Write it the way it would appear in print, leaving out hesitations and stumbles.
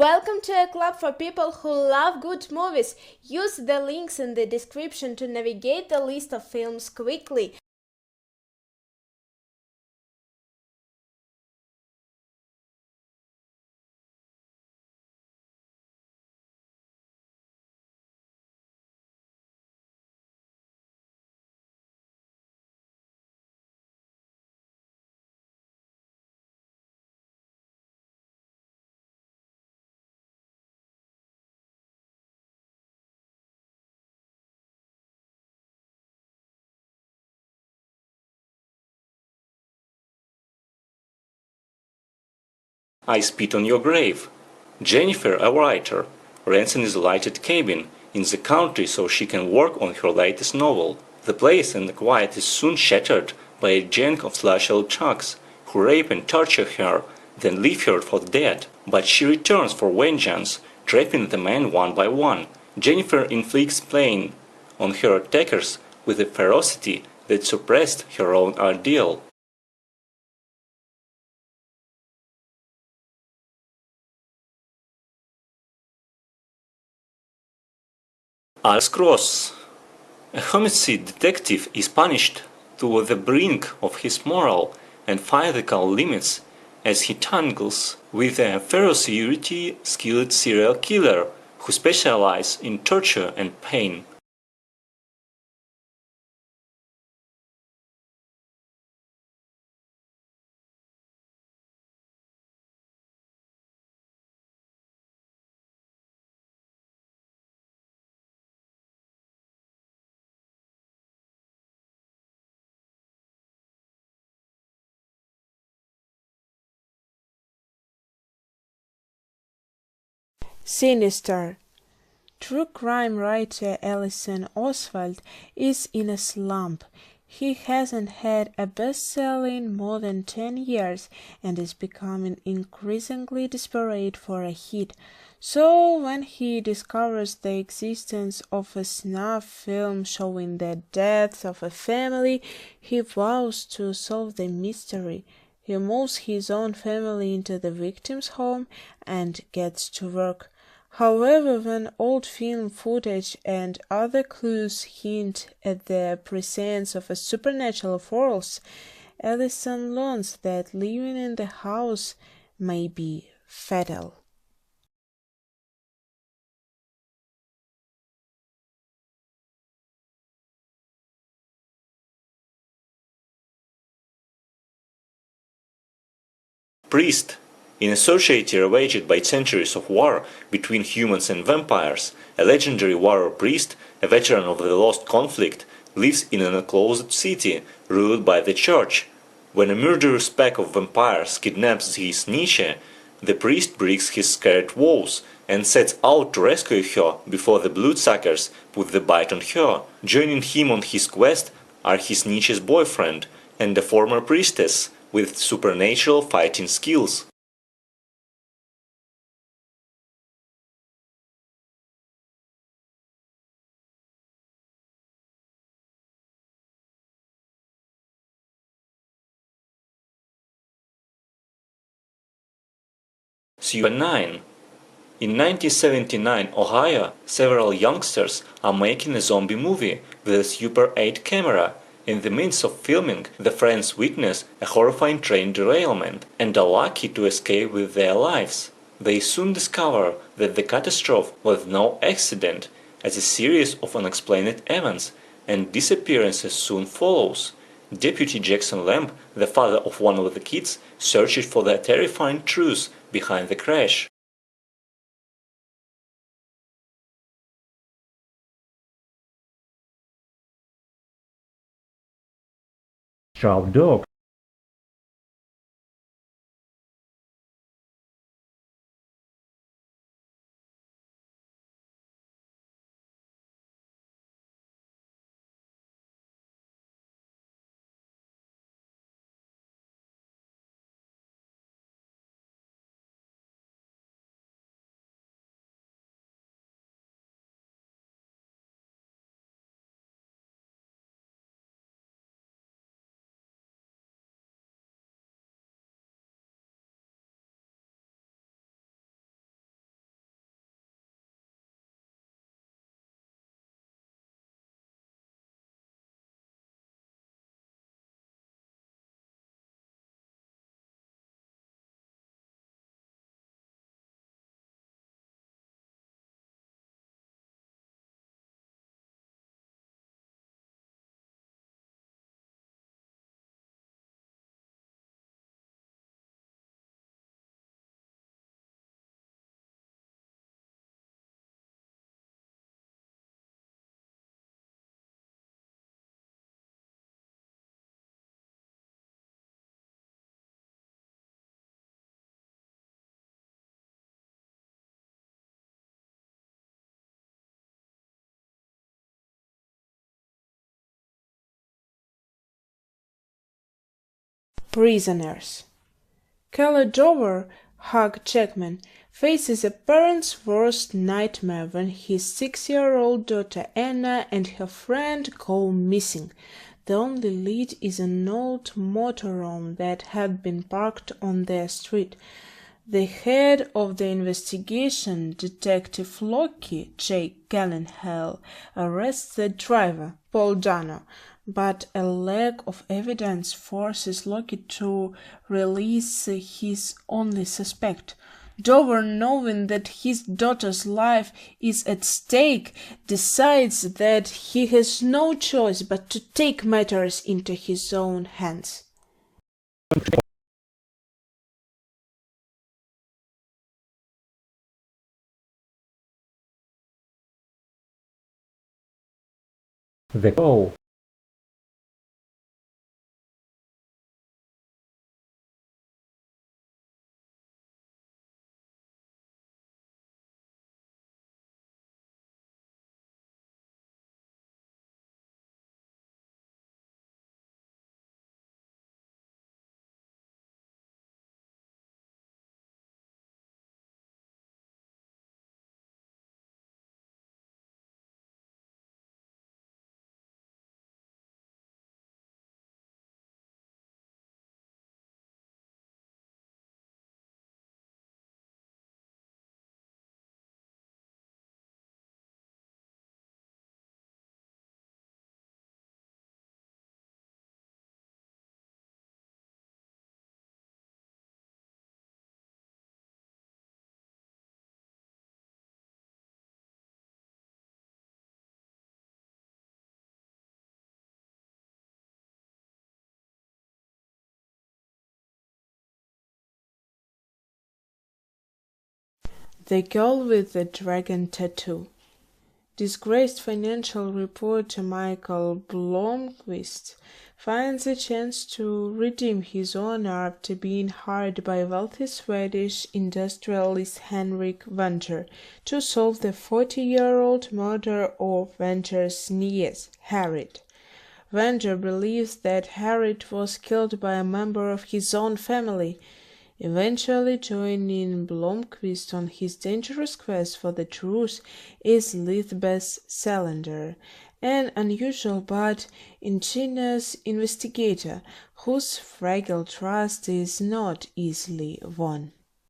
Welcome to a club for people who love good movies. Use the links in the description to navigate the list of films quickly. I spit on your grave. Jennifer, a writer, rents an isolated cabin in the country so she can work on her latest novel. The place and the quiet is soon shattered by a gang of slasher chucks who rape and torture her, then leave her for dead. But she returns for vengeance, trapping the men one by one. Jennifer inflicts pain on her attackers with a ferocity that surpassed her own ordeal. Alex Cross. A homicide detective is punished to the brink of his moral and physical limits as he tangles with a ferociously skilled serial killer who specializes in torture and pain. Sinister. True crime writer Ellison Oswald is in a slump. He hasn't had a bestseller in more than 10 years and is becoming increasingly desperate for a hit. So when he discovers the existence of a snuff film showing the deaths of a family, he vows to solve the mystery. He moves his own family into the victim's home and gets to work. However, when old film footage and other clues hint at the presence of a supernatural force, Ellison learns that living in the house may be fatal. Priest. In a society ravaged by centuries of war between humans and vampires, a legendary warrior priest, a veteran of the lost conflict, lives in an enclosed city ruled by the church. When a murderous pack of vampires kidnaps his niche, the priest breaks his scared vows and sets out to rescue her before the bloodsuckers put the bite on her. Joining him on his quest are his niche's boyfriend and a former priestess with supernatural fighting skills. Super 9. In 1979 Ohio, several youngsters are making a zombie movie with a Super 8 camera. In the midst of filming, the friends witness a horrifying train derailment and are lucky to escape with their lives. They soon discover that the catastrophe was no accident, as a series of unexplained events and disappearances soon follows. Deputy Jackson Lamb, the father of one of the kids, searches for the terrifying truth behind the crash. Sharp Dog. Prisoners. Keller Dover, Hugh Jackman, faces a parent's worst nightmare when his 6-year-old daughter Anna and her friend go missing. The only lead is an old motorhome that had been parked on their street. The head of the investigation, Detective Lockie J. Gyllenhaal, arrests the driver, Paul Dano, but a lack of evidence forces Lockie to release his only suspect. Dover, knowing that his daughter's life is at stake, decides that he has no choice but to take matters into his own hands. The Call. The Girl with the Dragon Tattoo. Disgraced financial reporter Michael Blomqvist finds a chance to redeem his honor after being hired by wealthy Swedish industrialist Henrik Wenner to solve the 40-year-old murder of Wenner's niece, Harriet. Wenner believes that Harriet was killed by a member of his own family, eventually joining Blomqvist on his dangerous quest for the truth is Lisbeth Salander, an unusual but ingenious investigator whose fragile trust is not easily won.